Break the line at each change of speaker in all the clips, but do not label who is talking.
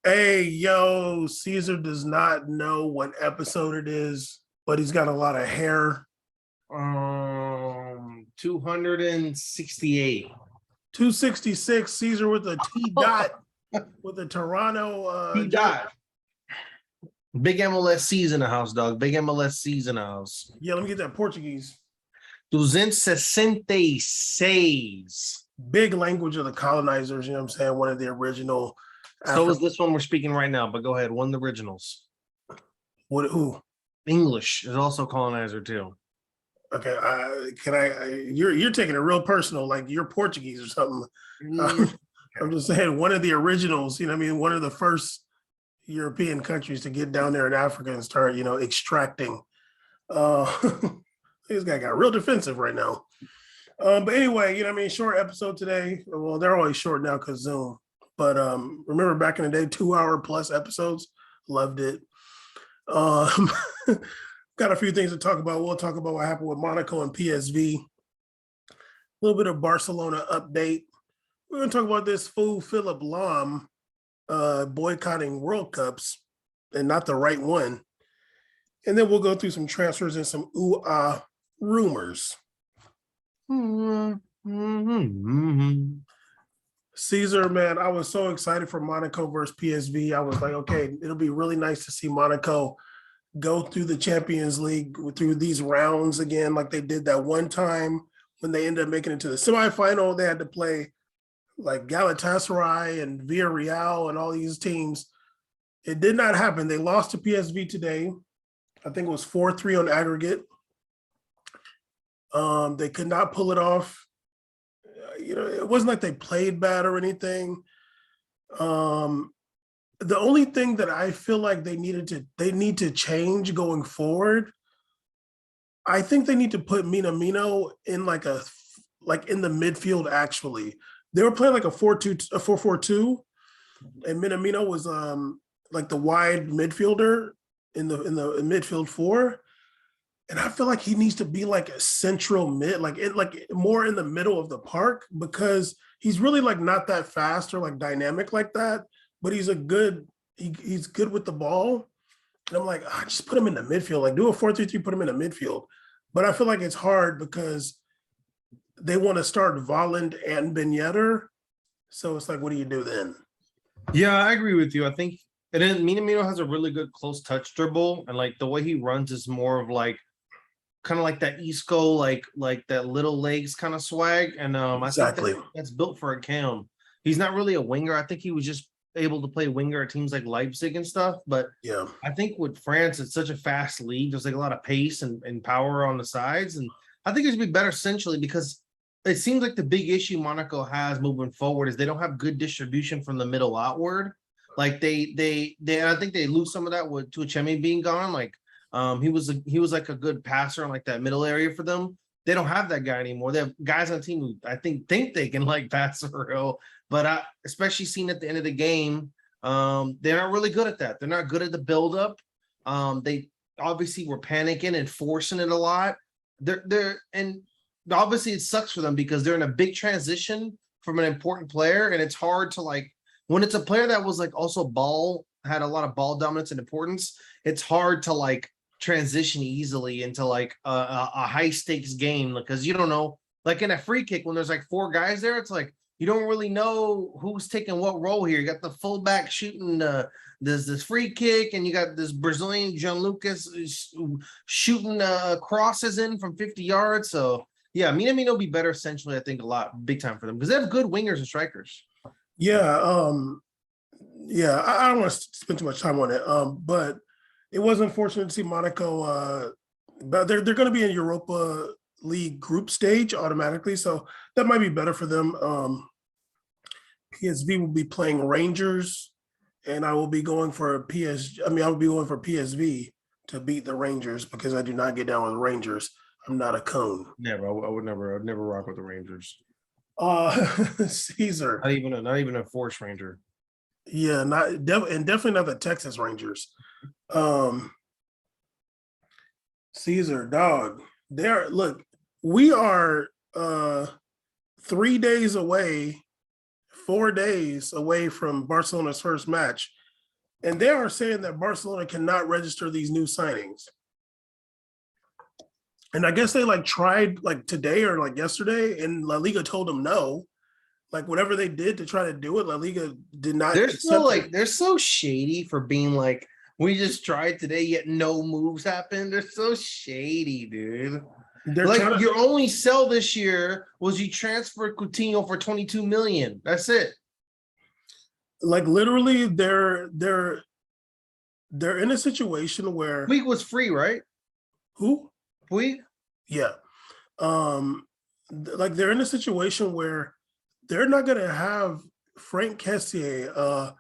Hey, yo, Caesar does not know what episode it is, but he's got a lot of hair.
268.
266, Caesar with a T dot with a Toronto
He died. Big MLS season house, dog. Big MLS season house.
Yeah, let me get that Portuguese.
266.
Big language of the colonizers, you know what I'm saying? One of the original.
So is this one we're speaking right now, but go ahead. One of the originals.
Who?
English is also colonizer too.
Okay, you're taking it real personal, like you're Portuguese or something. I'm just saying one of the originals, you know what I mean? One of the first European countries to get down there in Africa and start, extracting. This guy got real defensive right now. But anyway, short episode today. Well, they're always short now because Zoom. But remember back in the day, 2 hour plus episodes. Loved it. Got a few things to talk about. We'll talk about what happened with Monaco and PSV. A little bit of Barcelona update. We're going to talk about this fool, Philipp Lahm, boycotting World Cups and not the right one. And then we'll go through some transfers and some rumors. Caesar, man, I was so excited for Monaco versus PSV. I was like, okay, it'll be really nice to see Monaco go through the Champions League through these rounds again, like they did that one time when they ended up making it to the semifinal. They had to play like Galatasaray and Villarreal and all these teams. It did not happen. They lost to PSV today. I think it was 4-3 on aggregate. They could not pull it off. It wasn't like they played bad or anything. The only thing that I feel like they need to change going forward, I think they need to put Minamino in in the midfield. Actually, they were playing like a 4-4-2, and Minamino was like the wide midfielder in the midfield four. And I feel like he needs to be like a central mid, like more in the middle of the park, because he's really like not that fast or like dynamic like that, but he's he's good with the ball. And I'm like, just put him in the midfield, like do a 4-3-3, put him in the midfield. But I feel like it's hard because they want to start Volland and Ben Yedder. So it's like, what do you do then?
Yeah, I agree with you. I think Minamino has a really good close touch dribble, and like the way he runs is more of like kind of like that Isco, like that little legs kind of swag. And
Exactly.
I think that's built for a Cam. He's not really a winger. I think he was just able to play winger at teams like Leipzig and stuff. But
yeah,
I think with France, it's such a fast league. There's like a lot of pace and power on the sides. And I think it should be better centrally, because it seems like the big issue Monaco has moving forward is they don't have good distribution from the middle outward. Like they I think they lose some of that with Tuchemi being gone. Like he was like a good passer in like that middle area for them. They don't have that guy anymore. They have guys on the team who I think they can like pass the real, but especially seen at the end of the game, they're not really good at that. They're not good at the buildup. They obviously were panicking and forcing it a lot. And obviously it sucks for them because they're in a big transition from an important player, and it's hard to like when it's a player that was like also had a lot of ball dominance and importance. It's hard to like transition easily into like a high stakes game, because you don't know, like in a free kick when there's like four guys there, it's like you don't really know who's taking what role here. You got the fullback shooting this free kick, and you got this Brazilian John Lucas shooting crosses in from 50 yards. So yeah, Minamino will be better essentially, I think, a lot, big time for them, because they have good wingers and strikers.
Yeah, I don't want to spend too much time on it, but it was unfortunate to see Monaco, but they're going to be in Europa League group stage automatically, so that might be better for them. PSV will be playing Rangers, and I will be going for PSV to beat the Rangers, because I do not get down with the Rangers. I'm not a cone.
Never, I'd never rock with the Rangers.
Caesar.
Not even a force Ranger.
Yeah, definitely not the Texas Rangers. Caesar, dog. Look, we are 4 days away from Barcelona's first match. And they are saying that Barcelona cannot register these new signings. And I guess they like tried like today or like yesterday, and La Liga told them no. Like whatever they did to try to do it, La Liga did not
They're so
accept
like
it.
they're so shady for being like, we just tried today, yet no moves happened. They're so shady, dude.
They're
Like
trying to
your only sell this year was you transferred Coutinho for 22 million. That's it.
like literally they're in a situation where
Puig was free, right?
who?
Puig?
Yeah. Like they're in a situation where they're not gonna have Frank Kessié,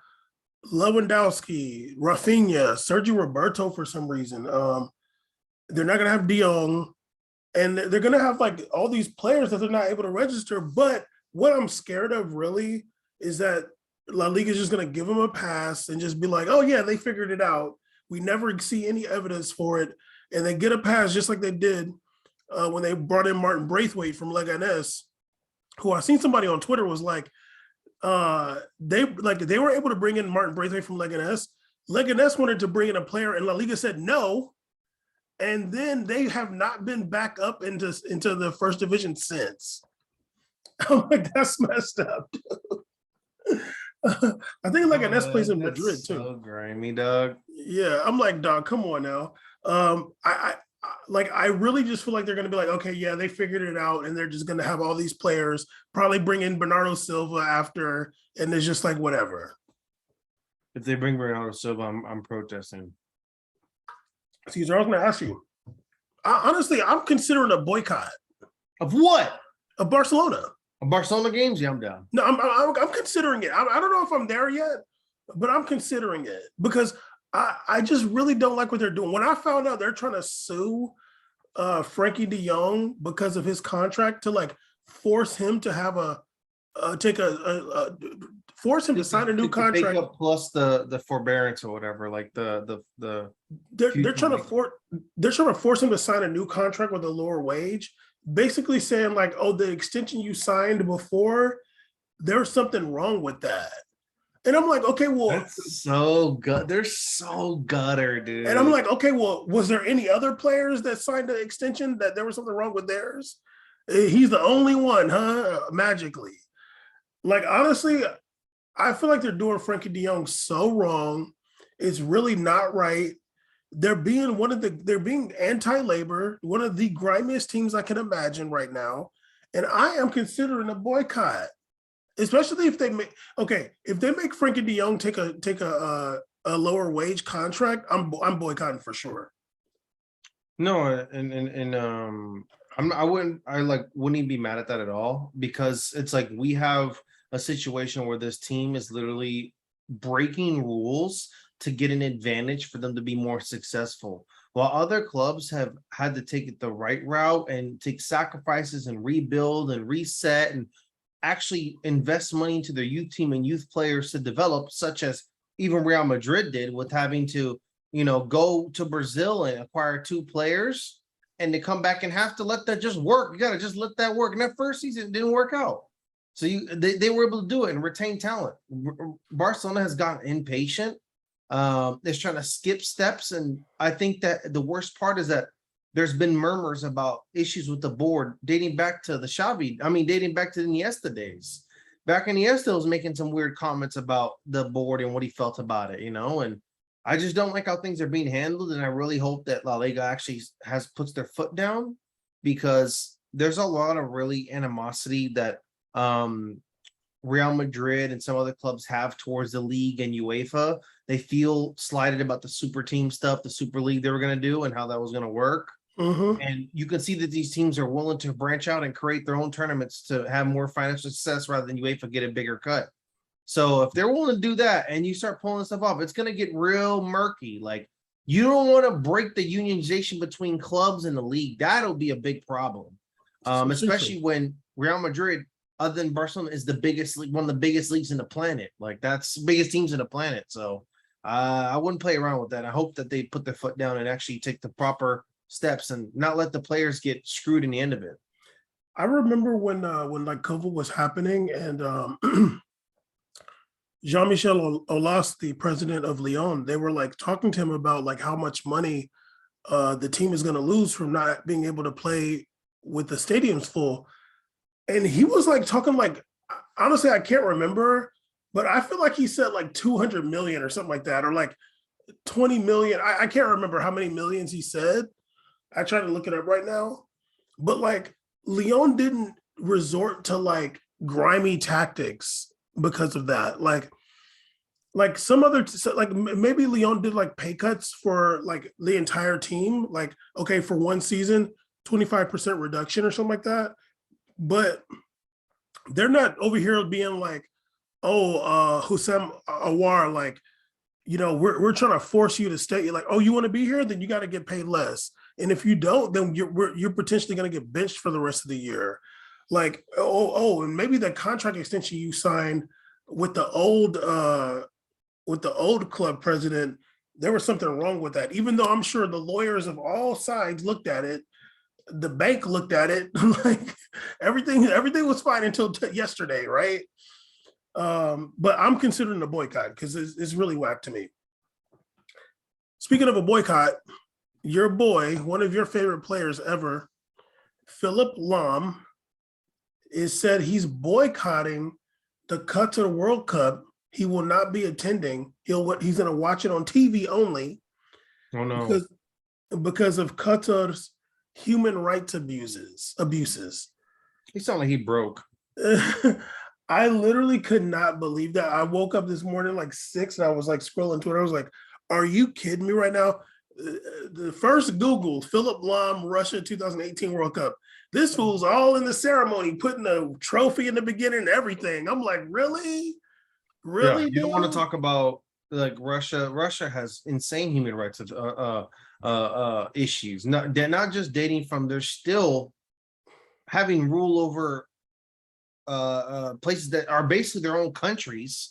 Lewandowski, Rafinha, Sergio Roberto for some reason. They're not gonna have De Jong, and they're gonna have like all these players that they're not able to register. But what I'm scared of really is that La Liga is just gonna give them a pass and just be like, "Oh yeah, they figured it out. We never see any evidence for it," and they get a pass just like they did when they brought in Martin Braithwaite from Leganés, who I seen somebody on Twitter was like, they were able to bring in Martin Braithwaite from Leganés. Leganés wanted to bring in a player, and La Liga said no. And then they have not been back up into the first division since. I'm like, that's messed up. I think Leganés plays in
That's
Madrid too.
so grimy, dog.
Yeah, I'm like, dog, come on now. I really just feel like they're gonna be like, okay, yeah, they figured it out, and they're just gonna have all these players, probably bring in Bernardo Silva after, and it's just like whatever.
If they bring Bernardo Silva, I'm protesting.
Excuse me, I was gonna ask you. Honestly, I'm considering a boycott
Of what?
of Barcelona.
Of Barcelona games? Yeah, I'm down.
No, I'm considering it. I don't know if I'm there yet, but I'm considering it because I just really don't like what they're doing. When I found out they're trying to sue Frankie De Jong because of his contract to like force him to have force him to sign a new contract
plus the forbearance or whatever, like the
they're trying to force him to sign a new contract with a lower wage, basically saying like, oh, the extension you signed before, there's something wrong with that. And I'm like, okay, well,
that's so good. They're so gutter, dude.
and I'm like, okay, well, was there any other players that signed the extension that there was something wrong with theirs? He's the only one, huh? Magically. Like, honestly, I feel like they're doing Frankie De Jong so wrong. It's really not right. They're being anti-labor, one of the grimiest teams I can imagine right now. And I am considering a boycott, especially if they make Frankie De Jong take a lower wage contract. I'm boycotting for sure.
No, I wouldn't even be mad at that at all, because it's like we have a situation where this team is literally breaking rules to get an advantage for them to be more successful, while other clubs have had to take it the right route and take sacrifices and rebuild and reset and actually invest money into their youth team and youth players to develop, such as even Real Madrid did with having to, go to Brazil and acquire 2 players and to come back and have to let that just work. You got to just let that work. And that first season, it didn't work out. So they were able to do it and retain talent. Barcelona has gotten impatient. They're trying to skip steps. And I think that the worst part is that there's been murmurs about issues with the board dating back to the dating back to the Iniesta days. Back in Iniesta was making some weird comments about the board and what he felt about it, and I just don't like how things are being handled. And I really hope that La Liga actually puts their foot down, because there's a lot of really animosity that Real Madrid and some other clubs have towards the league and UEFA. They feel slighted about the super team stuff, the Super League they were going to do and how that was going to work.
Mm-hmm.
And you can see that these teams are willing to branch out and create their own tournaments to have more financial success rather than UEFA get a bigger cut. So if they're willing to do that and you start pulling stuff off, it's going to get real murky. Like, you don't want to break the unionization between clubs and the league. That'll be a big problem, especially when Real Madrid, other than Barcelona, is the biggest league, one of the biggest leagues in the planet. Like, that's biggest teams in the planet. So I wouldn't play around with that. I hope that they put their foot down and actually take the proper steps and not let the players get screwed in the end of it.
I remember when like COVID was happening and Jean-Michel Aulas, the president of Lyon, they were like talking to him about like how much money the team is going to lose from not being able to play with the stadiums full. And he was like talking like, honestly, I can't remember, but I feel like he said like 200 million or something like that, or like 20 million. I can't remember how many millions he said. I tried to look it up right now, but like Lyon didn't resort to like grimy tactics because of that. Like some other like maybe Lyon did like pay cuts for like the entire team, like okay, for one season 25% reduction or something like that, but they're not over here being like, oh, Houssam Awar, like, you know, we're trying to force you to stay. You're like, oh, you want to be here, then you got to get paid less, and if you don't, then you're potentially going to get benched for the rest of the year. Like, and maybe the contract extension you signed with the old club president, there was something wrong with that. Even though I'm sure the lawyers of all sides looked at it, the bank looked at it, like everything was fine until yesterday, right? But I'm considering a boycott because it's really whack to me. Speaking of a boycott, your boy, one of your favorite players ever, Philipp Lahm, is said he's boycotting the Qatar World Cup. He will not be attending. He's going to watch it on TV only.
Oh no!
Because of Qatar's human rights abuses.
He sounded like he broke.
I literally could not believe that. I woke up this morning like 6 and I was like scrolling Twitter. I was like, are you kidding me right now? The first Google, Philipp Lahm, Russia 2018 World Cup. This fool's all in the ceremony, putting the trophy in the beginning and everything. I'm like, really? Really?
Yeah, you don't want to talk about like Russia. Russia has insane human rights issues. They're not just dating from, they're still having rule over places that are basically their own countries,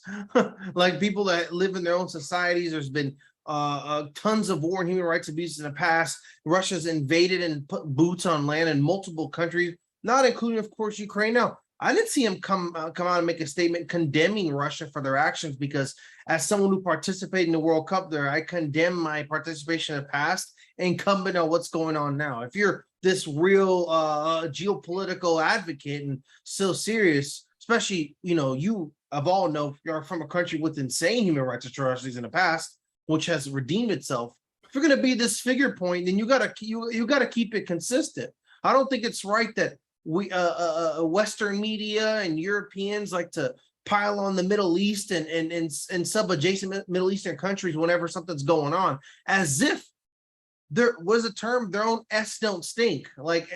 like people that live in their own societies. There's been tons of war and human rights abuses in the past. Russia's invaded and put boots on land in multiple countries, not including, of course, Ukraine. Now, I didn't see him come out and make a statement condemning Russia for their actions, because as someone who participated in the World Cup there, I condemn my participation in the past and comment on what's going on now. If you're this real geopolitical advocate and so serious, especially, you of all know you're from a country with insane human rights atrocities in the past, which has redeemed itself. If you're going to be this figure point, then you gotta keep it consistent. I don't think it's right that we Western media and Europeans like to pile on the Middle East and sub-adjacent Middle Eastern countries whenever something's going on, as if there was a term, their own S don't stink. Like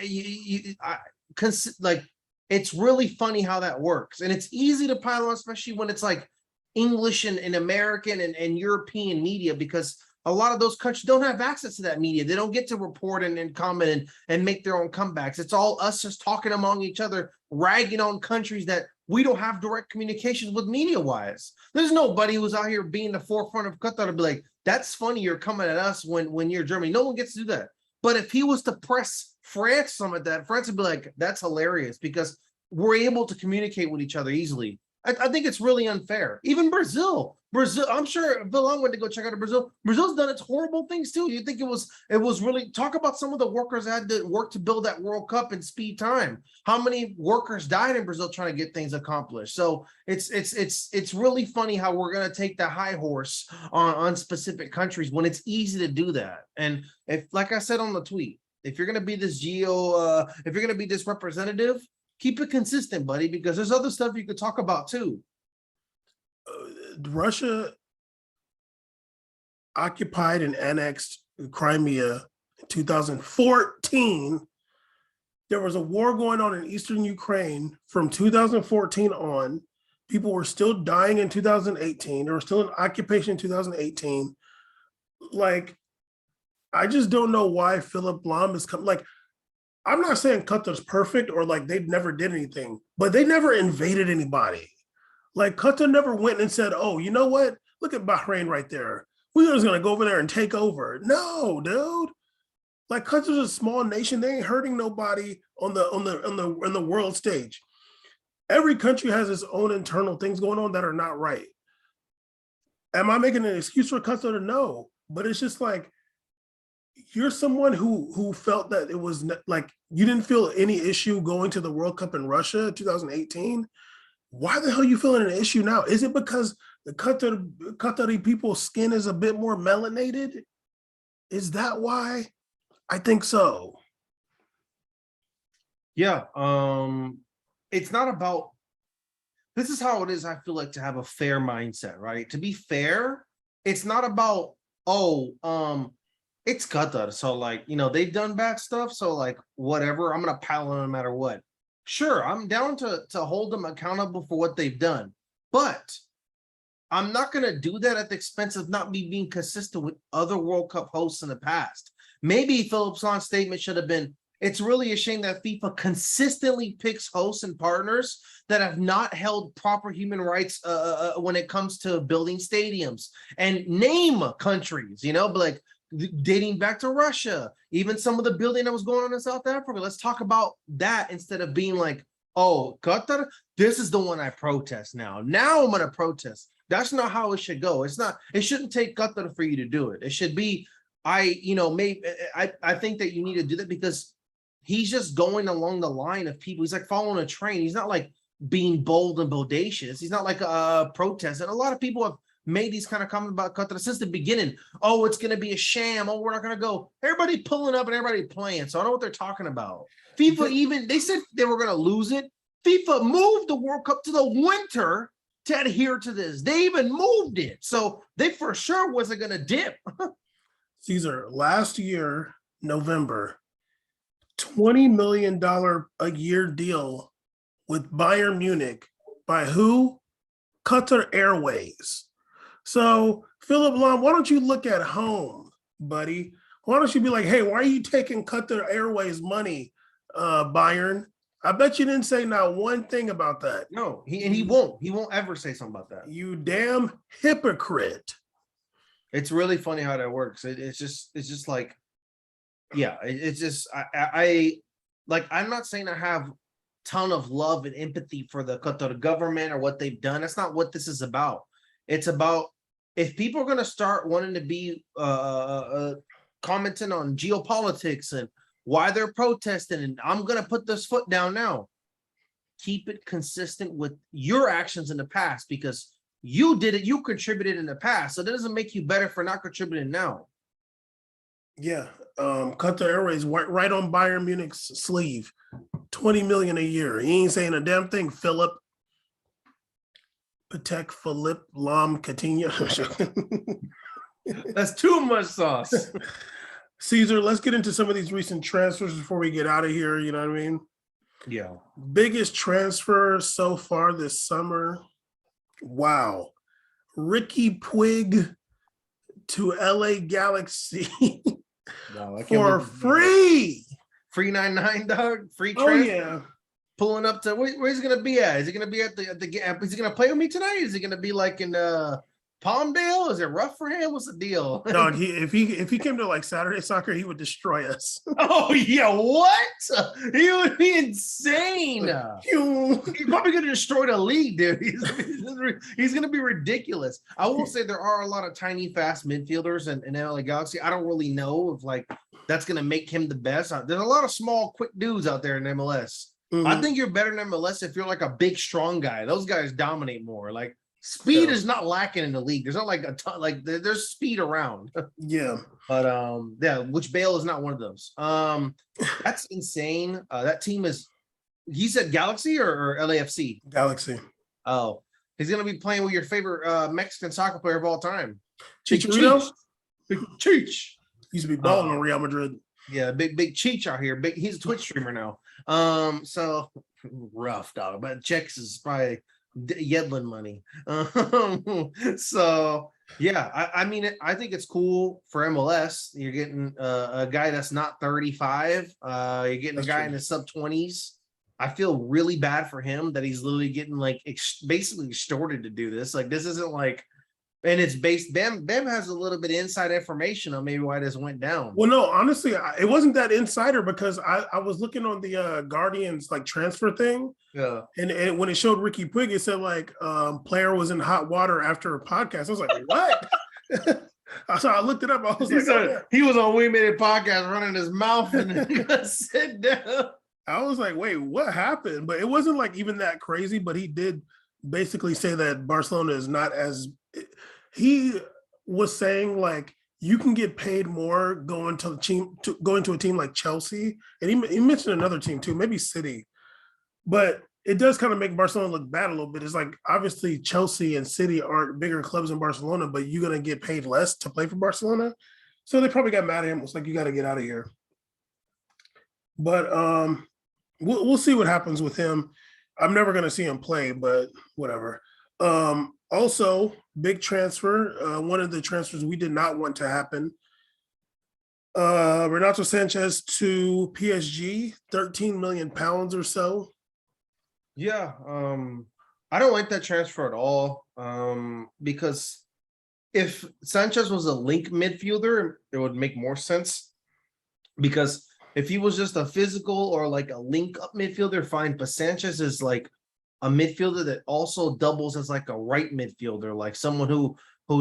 it's really funny how that works, and it's easy to pile on, especially when it's like English and American and European media, because a lot of those countries don't have access to that media. They don't get to report and comment and make their own comebacks. It's all us just talking among each other, ragging on countries that we don't have direct communications with media-wise. There's nobody who's out here being the forefront of Qatar to be like, that's funny, you're coming at us when you're Germany. No one gets to do that. But if he was to press France some of that, France would be like, that's hilarious, because we're able to communicate with each other easily. I think it's really unfair. Even Brazil, I'm sure Bill Long went to go check out Brazil. Brazil's done its horrible things too. You think it was really, talk about some of the workers that had to work to build that World Cup in speed time. How many workers died in Brazil trying to get things accomplished? So it's really funny how we're gonna take the high horse on specific countries when it's easy to do that. And if, like I said on the tweet, if you're gonna be this if you're gonna be this representative, keep it consistent, buddy, because there's other stuff you could talk about too.
Russia occupied and annexed Crimea in 2014. There was a war going on in eastern Ukraine from 2014 on. People were still dying in 2018. There was still an occupation in 2018. Like, I just don't know why Philipp Lahm is coming. Like, I'm not saying Qatar's perfect or like they never did anything, but they never invaded anybody. Like, Qatar never went and said, oh, you know what? Look at Bahrain right there. We're just gonna go over there and take over. No, dude. Like, Qatar's a small nation. They ain't hurting nobody on the world stage. Every country has its own internal things going on that are not right. am I making an excuse for Qatar? No, but it's just like you're someone who felt that it was like you didn't feel any issue going to the World Cup in Russia 2018. Why the hell are you feeling an issue now? Is it because the Qatari people's skin is a bit more melanated? Is that why? I think so.
Yeah. It's not about, this is how it is. I feel like to have a fair mindset, right? To be fair, it's not about, oh, it's Qatar. So like, they've done bad stuff. So like, whatever, I'm going to pile on no matter what. Sure, I'm down to hold them accountable for what they've done, but I'm not going to do that at the expense of not being consistent with other World Cup hosts in the past. Maybe Philipp's on statement should have been, it's really a shame that FIFA consistently picks hosts and partners that have not held proper human rights when it comes to building stadiums, and name countries, but like dating back to Russia, even some of the building that was going on in South Africa. Let's talk about that instead of being like, oh, Qatar, this is the one I protest now. Now I'm going to protest. That's not how it should go. It shouldn't take Qatar for you to do it. It should be, I think that you need to do that because he's just going along the line of people. He's like following a train. He's not like being bold and bodacious. He's not like a protest. And a lot of people have made these kind of comments about Qatar since the beginning. Oh, it's going to be a sham. Oh, we're not going to go. Everybody pulling up and everybody playing. So I know what they're talking about. FIFA even, they said they were going to lose it. FIFA moved the World Cup to the winter to adhere to this. They even moved it. So they for sure wasn't going to dip.
Caesar, last year, November, $20 million a year deal with Bayern Munich by who? Qatar Airways. So, Philipp Lahm, why don't you look at home, buddy? Why don't you be like, hey, why are you taking Qatar Airways money, Bayern? I bet you didn't say not one thing about that.
No, he won't. He won't ever say something about that.
You damn hypocrite.
It's really funny how that works. It's just like, yeah, it's just, I like, I'm not saying I have ton of love and empathy for the Qatar government or what they've done. That's not what this is about. It's about, if people are going to start wanting to be commenting on geopolitics and why they're protesting, and I'm going to put this foot down now, keep it consistent with your actions in the past, because you did it, you contributed in the past. So that doesn't make you better for not contributing now.
Yeah. Qatar Airways right on Bayern Munich's sleeve. 20 million a year. He ain't saying a damn thing, Philip. Patek Philipp Lahm Coutinho.
That's too much sauce.
Caesar, let's get into some of these recent transfers before we get out of here. You know what I mean?
Yeah.
Biggest transfer so far this summer. Wow. Ricky Puig to LA Galaxy for free.
Free 99, dog. Free
transfer. Oh, yeah.
Pulling up to where's he gonna be at? Is he gonna be at the is he gonna play with me tonight? Is he gonna be like in Palmdale? Is it rough for him? What's the deal?
Dog, if he came to like Saturday soccer, he would destroy us.
Oh yeah, what? He would be insane. He's probably gonna destroy the league, dude. He's gonna be ridiculous. I will say there are a lot of tiny, fast midfielders in LA Galaxy. I don't really know if like that's gonna make him the best. There's a lot of small, quick dudes out there in MLS. Mm-hmm. I think you're better than MLS if you're like a big, strong guy. Those guys dominate more. Like speed is not lacking in the league. There's not like a ton, like there's speed around.
Yeah.
But yeah, which Bale is not one of those. That's insane. That team is, he said Galaxy or LAFC?
Galaxy.
Oh, he's gonna be playing with your favorite Mexican soccer player of all time.
Chicharito?
Big Cheech.
Used to be balling on Real Madrid.
Yeah, big Cheech out here. He's a Twitch streamer now. So rough, dog. But checks is probably Yedlin money. So yeah, I mean, I think it's cool for MLS. You're getting a guy that's not 35. You're getting a guy in the sub-20s. I feel really bad for him that he's literally getting like basically extorted to do this. Like this isn't like And it's based. Bam has a little bit of inside information on maybe why this went down.
Well, no, honestly, it wasn't that insider because I was looking on the Guardians like transfer thing.
Yeah.
And when it showed Ricky Puig, it said like player was in hot water after a podcast. I was like, what? So I looked it up. I was like, oh,
he was on We Made It podcast running his mouth and then sit down.
I was like, wait, what happened? But it wasn't like even that crazy. But he did basically say that Barcelona is not as. He was saying like you can get paid more going to a team like Chelsea, and he mentioned another team too, maybe City. But it does kind of make Barcelona look bad a little bit. It's like obviously Chelsea and City aren't bigger clubs than Barcelona, but you're gonna get paid less to play for Barcelona. So they probably got mad at him. It's like you got to get out of here. But we'll see what happens with him. I'm never gonna see him play, but whatever. Also, big transfer. One of the transfers we did not want to happen. Renato Sanchez to PSG, 13 million pounds or so.
Yeah, I don't like that transfer at all. Because if Sanchez was a link midfielder, it would make more sense. Because if he was just a physical or like a link up midfielder, fine. But Sanchez is like a midfielder that also doubles as like a right midfielder, like someone who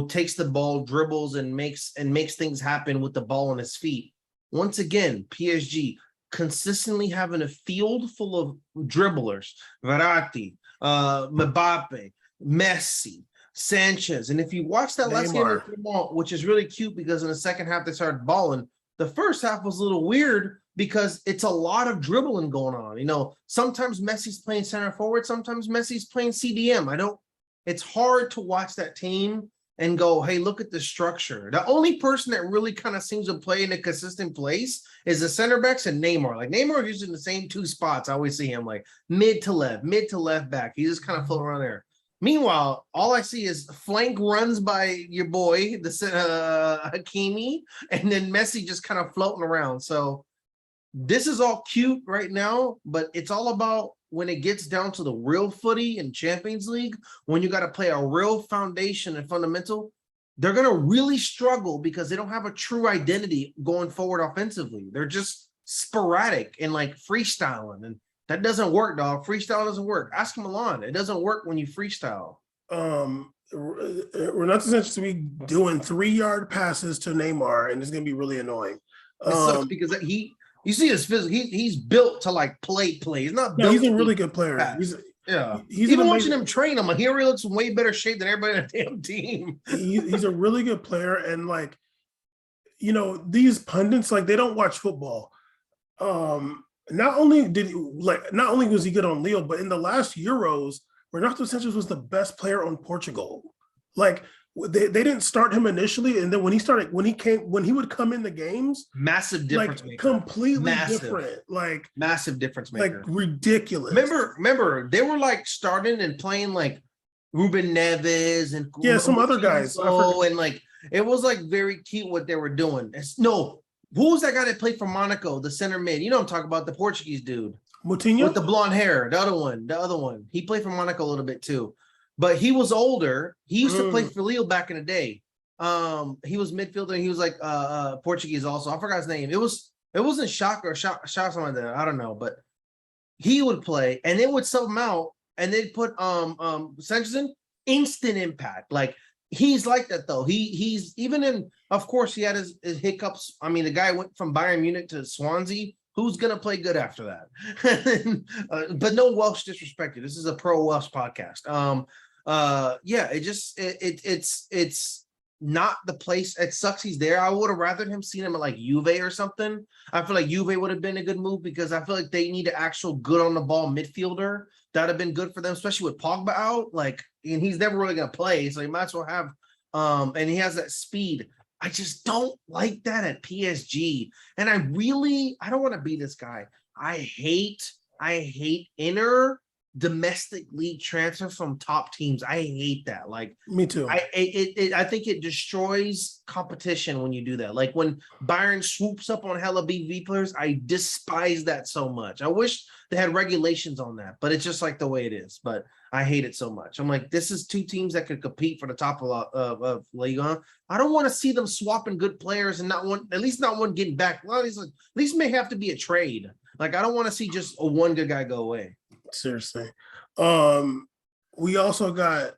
takes the ball, dribbles, and makes things happen with the ball on his feet. Once again, PSG consistently having a field full of dribblers, Verratti, Mbappe, Messi, Sanchez. And if you watch that last game of football, which is really cute because in the second half they started balling, the first half was a little weird because it's a lot of dribbling going on. You know, sometimes Messi's playing center forward, sometimes Messi's playing CDM. It's hard to watch that team and go, hey, look at the structure. The only person that really kind of seems to play in a consistent place is the center backs and Neymar. Like Neymar is using the same two spots. I always see him like mid to left back. He's just kind of floating around there. Meanwhile, all I see is flank runs by your boy, the Hakimi, and then Messi just kind of floating around. So this is all cute right now, but it's all about when it gets down to the real footy in Champions League, when you got to play a real foundation and fundamental, they're going to really struggle because they don't have a true identity going forward offensively. They're just sporadic and like freestyling, and that doesn't work, dog. Freestyle doesn't work. Ask Milan. It doesn't work when you freestyle.
Renato Sanchez to be doing 3-yard passes to Neymar, and it's going to be really annoying.
It sucks because you see his physical. He's built to like play. He's not.
No, he's a really good player. He's
even watching him train him. He already looks in way better shape than everybody on the damn team.
He's a really good player, and like, you know, these pundits like they don't watch football. Not only was he good on Lille, but in the last Euros, Renato Sanchez was the best player on Portugal. Like they didn't start him initially, and then when he would come in the games,
massive difference,
like
maker.
Completely different, like
massive difference maker,
like ridiculous.
Remember, they were like starting and playing like Ruben Neves and
some other guys,
and like it was like very cute what they were doing. Who was that guy that played for Monaco, the center mid? You know I'm talking about, the Portuguese dude.
Moutinho?
With the blonde hair. The other one. He played for Monaco a little bit too. But he was older. He used to play for Lille back in the day. He was midfielder. He was like Portuguese also. I forgot his name. It wasn't Shock or something like that. I don't know. But he would play and they would sub him out and they'd put Sanchez in. Instant impact. Like, he's like that though. He's even in, of course, he had his hiccups. I mean, the guy went from Bayern Munich to Swansea. Who's gonna play good after that? But no Welsh disrespected. This is a pro Welsh podcast. It's not the place. It sucks he's there. I would have rather him seen him at like Juve or something. I feel like Juve would have been a good move because I feel like they need an actual good on the ball midfielder. That'd have been good for them, especially with Pogba out. Like, and he's never really gonna play, so he might as well have. And he has that speed. I just don't like that at PSG. And I don't want to be this guy. I hate Inter domestic league transfers from top teams. I hate that. Like,
Me too.
I think it destroys competition when you do that. Like when Bayern swoops up on hella BV players, I despise that so much. I wish they had regulations on that, but it's just like the way it is. But I hate it so much. I'm like, this is two teams that could compete for the top of Liga. I don't want to see them swapping good players and at least not one getting back. Well, at least may have to be a trade. Like, I don't want to see just a one good guy go away.
Seriously. We also got,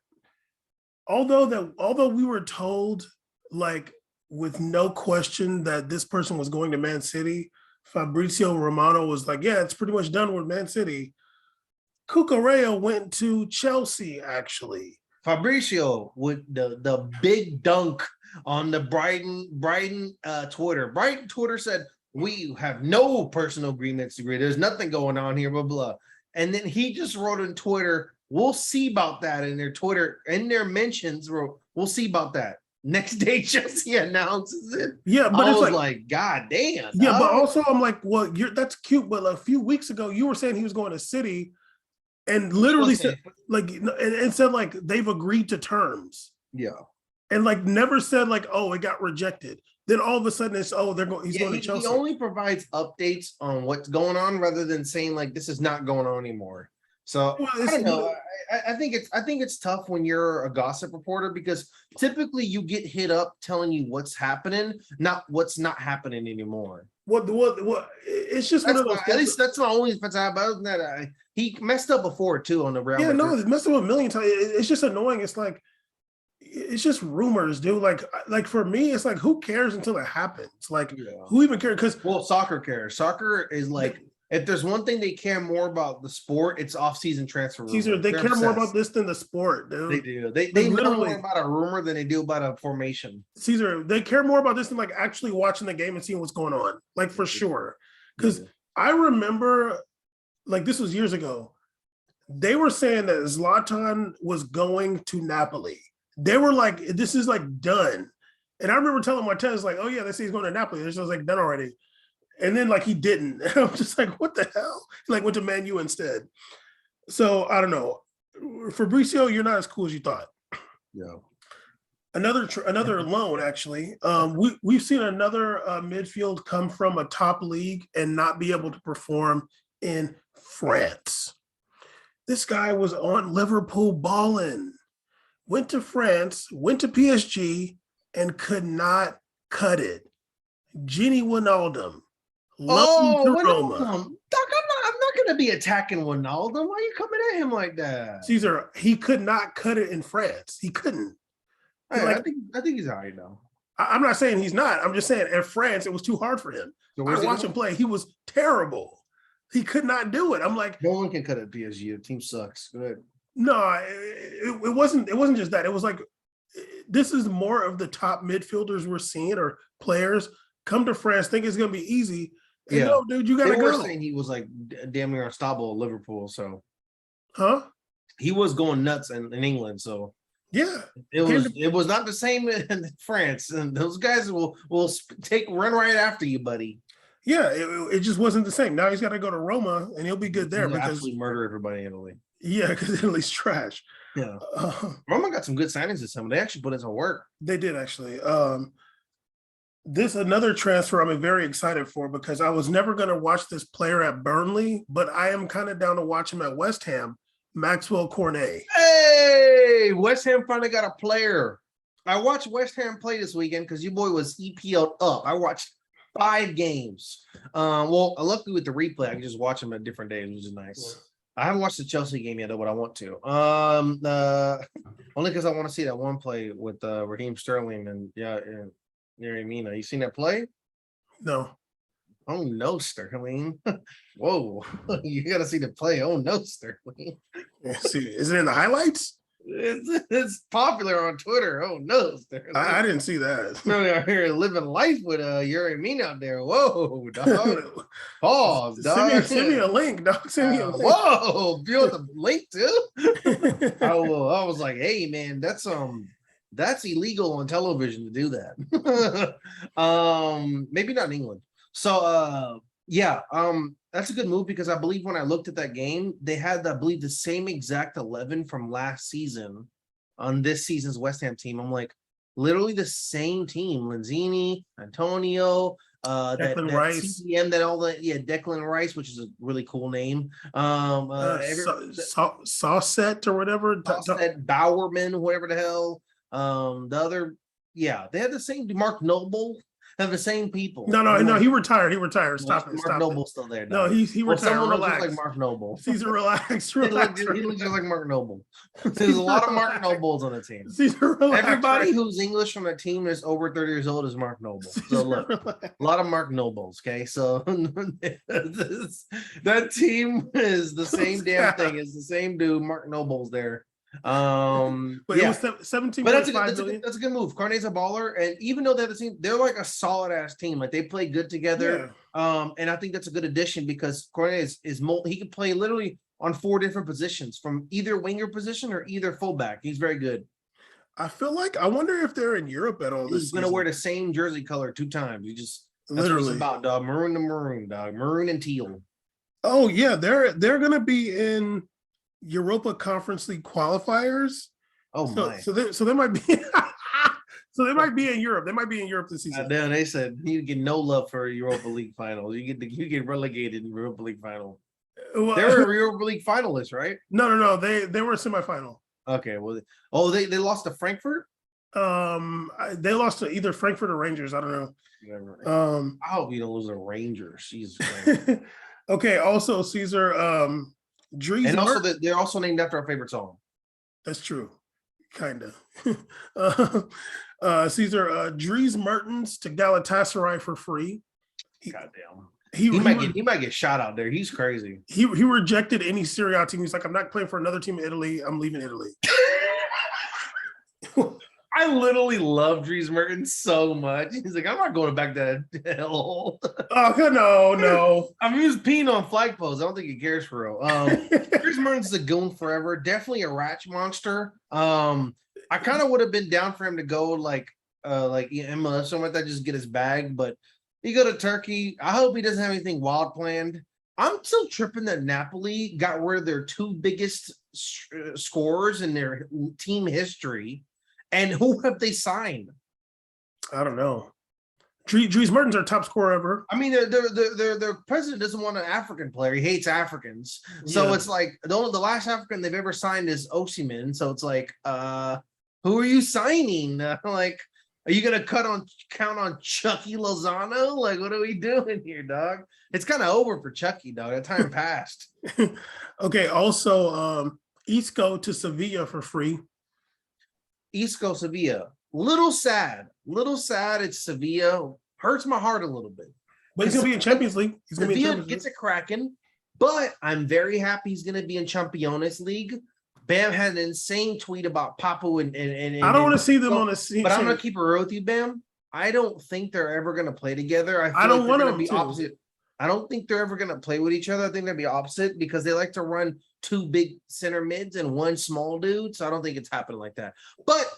although we were told, like, with no question that this person was going to Man City, Fabrizio Romano was like, yeah, it's pretty much done with Man City. Cucurella went to Chelsea, actually.
Fabrizio with the big dunk on the Brighton Twitter. Brighton Twitter said, we have no personal agreements to agree. There's nothing going on here, blah, blah. And then he just wrote on Twitter, we'll see about that in their Twitter, in their mentions, we'll see about that. Next day, Chelsea announces it.
Yeah, but
I
it's
was like, God damn.
Yeah, but also I'm like, well, that's cute. But a few weeks ago, you were saying he was going to City and literally said, like, and said, like, they've agreed to terms.
Yeah.
And like never said, like, oh, it got rejected. Then all of a sudden it's, oh, he's going to Chelsea.
He only provides updates on what's going on rather than saying, like, this is not going on anymore. So I don't know. I think it's tough when you're a gossip reporter because typically you get hit up telling you what's happening, not what's not happening anymore.
What it's just one of those.
At least that's my only offense. But other than that, he messed up before too on the Real
Madrid. No, it's messed up a million times. It's just annoying. It's like, it's just rumors, dude. Like for me, it's like, who cares until it happens? Like, who even cares? Because
soccer cares. Soccer is like, if there's one thing they care more about the sport, it's off-season transfer rumors.
Caesar, they care more about this than the sport, dude.
They do. They know more about a rumor than they do about a formation.
Caesar, they care more about this than like actually watching the game and seeing what's going on. Like for sure. Because I remember, like, this was years ago. They were saying that Zlatan was going to Napoli. They were like, this is like done. And I remember telling my tenants, like, oh yeah, they say he's going to Napoli. This was like done already. And then like he didn't. And I'm just like, what the hell? He like went to Man U instead. So I don't know. Fabrizio, you're not as cool as you thought.
Yeah.
Another loan, actually. We've seen another midfield come from a top league and not be able to perform in France. This guy was on Liverpool balling, went to France, went to PSG, and could not cut it. Gini Wijnaldum.
Wijnaldum. Doc, I'm not going to be attacking Wijnaldum. Why are you coming at him like that?
Caesar, he could not cut it in France. He couldn't.
Hey, like, I think he's all right now.
I'm not saying he's not. I'm just saying in France, it was too hard for him. So I watched him play. He was terrible. He could not do it. I'm like,
no one can cut it PSG. The team sucks. Go ahead.
No, it wasn't just that. It was like, this is more of the top midfielders we're seeing or players come to France, think it's going to be easy. And no, dude, you got to go.
They were saying he was like damn near unstoppable at Liverpool. So, he was going nuts in England. So,
yeah,
it was not the same in France. And those guys will run right after you, buddy.
Yeah, it just wasn't the same. Now he's got to go to Roma, and he'll be good there because
absolutely murder everybody in Italy.
Yeah, because Italy's trash.
Yeah, Roma got some good signings this summer. They actually put in some work.
They did actually. This another transfer I'm very excited for because I was never going to watch this player at Burnley, but I am kind of down to watch him at West Ham. Maxwell Cornet.
Hey, West Ham finally got a player. I watched West Ham play this weekend because your boy was EPL'd up. I watched 5 games. Luckily with the replay, I can just watch them at different days, which is nice. Yeah. I haven't watched the Chelsea game yet, though, but I want to. Only because I want to see that one play with Raheem Sterling and Mina. You seen that play?
No.
Oh no, Sterling. Whoa. You gotta see the play. Oh no, Sterling.
See, is it in the highlights?
It's popular on Twitter. Oh no, Sterling.
I didn't see that.
Sterling out here living life with Mina out there. Whoa, dog. Pause, dog.
Send me a link, dog. Send me a link.
Whoa, you want the link too? I was like, hey man, that's illegal on television to do that. Maybe not in England. So Yeah, that's a good move because I believe when I looked at that game, they had, I believe, the same exact 11 from last season on this season's West Ham team. I'm like, literally the same team: Lanzini, Antonio,
Declan
that
Rice,
CDM, that all the Declan Rice, which is a really cool name.
Saucet or whatever.
That Bowerman, whatever the hell. The other, yeah, they had the same. Mark Noble have the same people.
No,
I'm like,
he retired. He retired. Stop it.
Mark
Stop it.
Noble's still there.
No,
Dog.
he
Well,
retired.
someone looks just like
Relax.
Mark Noble.
Caesar, relax.
He
Relax.
looks just like Mark Noble. There's a
Caesar,
lot of Mark
relax.
Nobles on the team.
Caesar, relax.
Everybody who's English from the team is over 30 years old is Mark Noble. So look,
relax.
a lot of Mark Nobles. Okay, so that team is the same damn thing. It's the same dude. Mark Noble's there.
But
Yeah.
it was 17.
But that's a good move. Carne's a baller, and even though they're the team, they're like a solid ass team. Like they play good together.
Yeah.
And I think that's a good addition because Corne is he can play literally on 4 different positions, from either winger position or either fullback. He's very good.
I feel like I wonder if they're in Europe at all this
He's gonna wear the same jersey color 2 times. You just that's
literally
what it's about, dog. Maroon to maroon, dog. Maroon and teal.
Oh yeah, they're gonna be in Europa Conference League qualifiers.
Oh my!
So they might be so they might be in Europe. They might be in Europe this season.
Damn, they said you get no love for Europa League finals. You get relegated in Europa League final.
Well,
They were Europa League finalists, right?
No. They were a semifinal.
Okay, well, they lost to Frankfurt.
They lost to either Frankfurt or Rangers. I don't know.
Whatever. I hope you don't lose to Rangers. Jesus.
Okay. Also, Caesar. Dries
and also they're also named after our favorite song.
That's true. Kinda. Caesar, Dries Mertens to Galatasaray for free.
Goddamn. He might get shot out there. He's crazy.
He rejected any Serie A team. He's like, I'm not playing for another team in Italy. I'm leaving Italy.
I literally love Dries Mertens so much. He's like, I'm not going back to hell.
Oh no.
I mean, he was peeing on flagpoles. I don't think he cares for real. Dries Mertens is a goon forever. Definitely a ratch monster. I kind of would have been down for him to go like MLS, something like that, just get his bag. But he go to Turkey. I hope he doesn't have anything wild planned. I'm still tripping that Napoli got rid of their 2 biggest scorers in their team history. And who have they signed?
I don't know. Dries Mertens, our top scorer ever.
I mean, their president doesn't want an African player. He hates Africans. So it's like the last African they've ever signed is Osimhen. So it's like, who are you signing? Like, are you gonna count on Chucky Lozano? Like, what are we doing here, dog? It's kind of over for Chucky, dog. That time passed.
Okay. Also, Isco to Sevilla for free.
Isco Sevilla. Little sad. It's Sevilla. Hurts my heart a little bit.
But he's gonna be in Champions League.
Sevilla gets it cracking, but I'm very happy he's gonna be in Champions League. Bam had an insane tweet about Papu and
I don't want to see them on a scene.
But I'm gonna keep it real with you, Bam. I don't think they're ever gonna play together.
I don't want
to
them
be
to.
Opposite. I don't think they're ever gonna play with each other. I think they'll be opposite because they like to run 2 big center mids and 1 small dude. So I don't think it's happening like that. But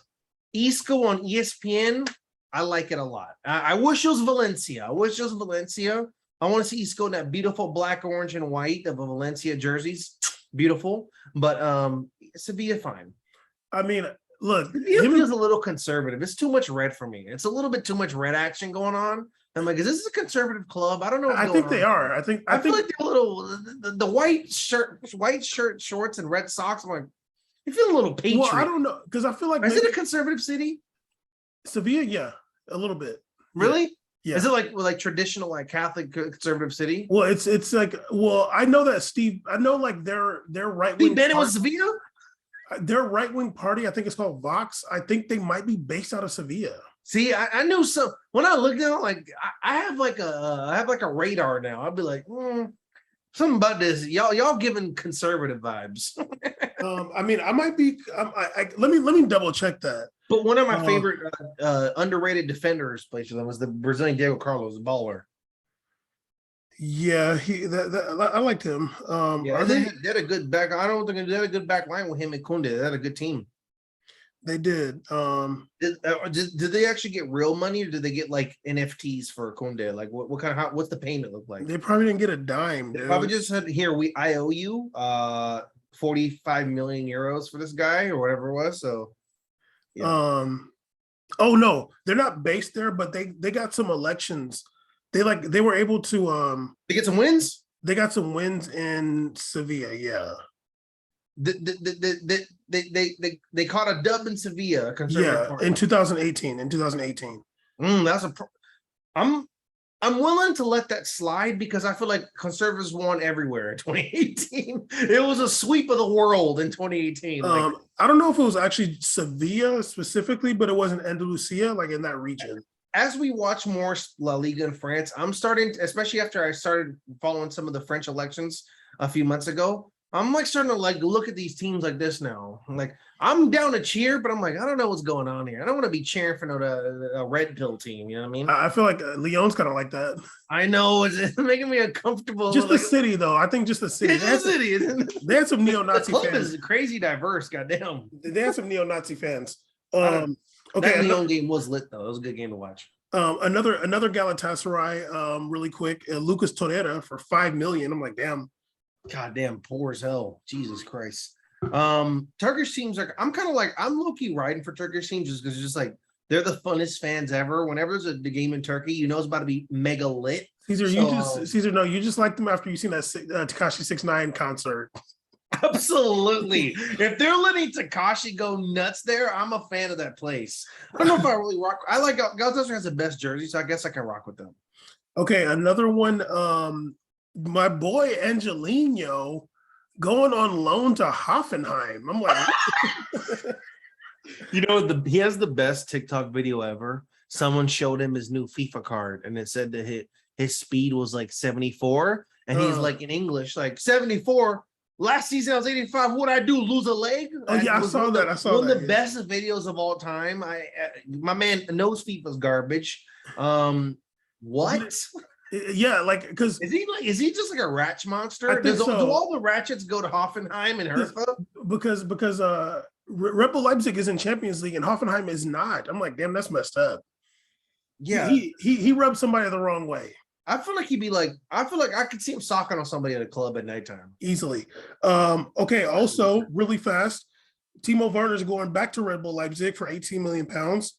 Isco on ESPN, I like it a lot. I wish it was Valencia. I want to see Isco in that beautiful black, orange, and white of a Valencia jerseys. Beautiful. But Sevilla, fine.
I mean, look,
Sevilla feels a little conservative. It's too much red for me. It's a little bit too much red action going on. I'm like, is this a conservative club? I don't know.
I think they are. I feel like
they're a little the white shirt, shorts, and red socks. I'm like, you feel a little patriot.
Well, I don't know because I feel like
is it a conservative city?
Sevilla, yeah, a little bit.
Really?
Yeah.
Is it like traditional, like Catholic conservative city?
Well, it's like I know that Steve. I know like their right wing.
Steve Bannon was Sevilla.
Their right wing party, I think it's called Vox. I think they might be based out of Sevilla.
See, I knew some when I looked at it, like I have like a radar now. I'd be like, something about this. Y'all giving conservative vibes.
I mean, I might be. Let me double check that.
But one of my favorite underrated defenders played for them was the Brazilian Diego Carlos, the baller.
Yeah, I liked him.
Yeah, they had a good back. I don't think they had a good back line with him and Kunde. They had a good team.
They did.
Did they actually get real money, or did they get like NFTs for Kunde? Like what kind of what's the payment look like?
They probably didn't get a dime,
They
dude.
probably just said, "Here, I owe you 45 million euros for this guy or whatever it was." So yeah.
Oh no, they're not based there, but they got some elections. They were able to
They get some wins.
they got some wins in Sevilla. Yeah.
They caught a dub in Sevilla, a conservative party.
In 2018. In 2018.
That's I'm willing to let that slide because I feel like conservatives won everywhere in 2018. It was a sweep of the world in 2018.
I don't know if it was actually Sevilla specifically, but it was in Andalusia, like in that region.
As we watch more La Liga in France, I'm starting, especially after I started following some of the French elections a few months ago, I'm like starting to like look at these teams like this now. I'm like, I'm down to cheer, but I'm like, I don't know what's going on here. I don't want to be cheering for a red pill team. You know what I mean?
I feel like Lyon's kind of like that.
I know, it's making me uncomfortable.
Just the city, though. I think just the city. They had some neo-Nazi fans. The club
is crazy diverse. Goddamn.
They had some neo-Nazi fans.
Okay, that Lyon game was lit though. It was a good game to watch.
Another Galatasaray, really quick. Lucas Torreira for 5 million. I'm like, damn.
Goddamn, poor as hell. Jesus Christ. Turkish teams are. I'm low-key riding for Turkish teams just because it's just like they're the funnest fans ever. Whenever there's the game in Turkey, you know it's about to be mega lit.
Caesar, you just liked them after you seen that Tekashi 6ix9ine concert.
Absolutely. If they're letting Tekashi go nuts there, I'm a fan of that place. I don't know if I really rock. I like Galatasaray has the best jersey, so I guess I can rock with them.
Okay, another one. My boy Angelino going on loan to Hoffenheim. I'm like,
he has the best TikTok video ever. Someone showed him his new FIFA card, and it said that his speed was like 74, and he's like in English, like 74. Last season I was 85. What'd I do? Lose a leg?
Oh yeah, I saw that.
One of the best videos of all time. My man knows FIFA's garbage. What?
Yeah, like because
is he just like a ratch monster? Do all the ratchets go to Hoffenheim and Hertha?
Because Red Bull Leipzig is in Champions League and Hoffenheim is not. I'm like, damn, that's messed up.
Yeah,
he rubbed somebody the wrong way.
I feel like I could see him socking on somebody at a club at nighttime.
Easily. Okay, also really fast, Timo Werner's going back to Red Bull Leipzig for 18 million pounds.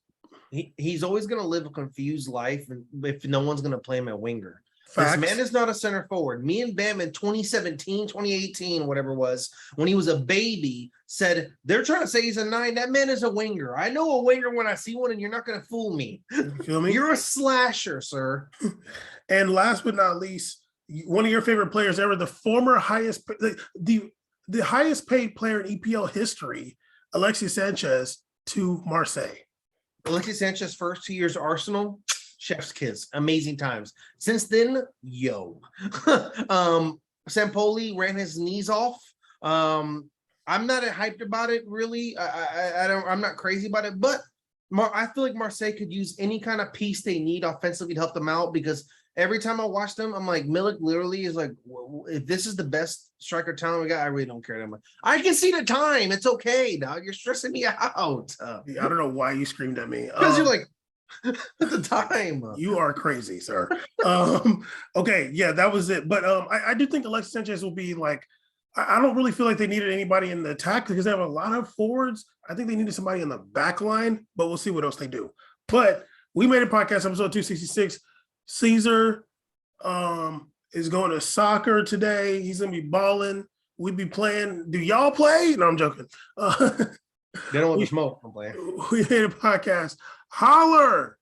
He's always going to live a confused life if no one's going to play him at winger.
Facts.
This man is not a center forward. Me and Bam in 2017, 2018, whatever it was, when he was a baby, said, they're trying to say he's a 9. That man is a winger. I know a winger when I see one, and you're not going to fool me.
You feel me?
You're a slasher, sir.
And last but not least, one of your favorite players ever, the former highest, the highest paid player in EPL history, Alexis Sanchez, to Marseille.
Alexis Sanchez first 2 years Arsenal, chef's kiss, amazing times. Since then, Sampoli ran his knees off. I'm not hyped about it really. I'm not crazy about it, but I feel like Marseille could use any kind of piece they need offensively to help them out because every time I watch them, I'm like, Milik literally is like, if this is the best striker talent we got, I really don't care that much. I can see the time. It's okay, dog. You're stressing me out.
I don't know why you screamed at me.
Because you're like, at the time.
You are crazy, sir. Okay, yeah, that was it. But I do think Alexis Sanchez will be like, I don't really feel like they needed anybody in the attack because they have a lot of forwards. I think they needed somebody in the back line, but we'll see what else they do. But we made a podcast, episode 266. Caesar is going to soccer today. He's going to be balling. We'd be playing. Do y'all play? No, I'm joking.
They don't want to smoke. I'm playing.
We made a podcast. Holler.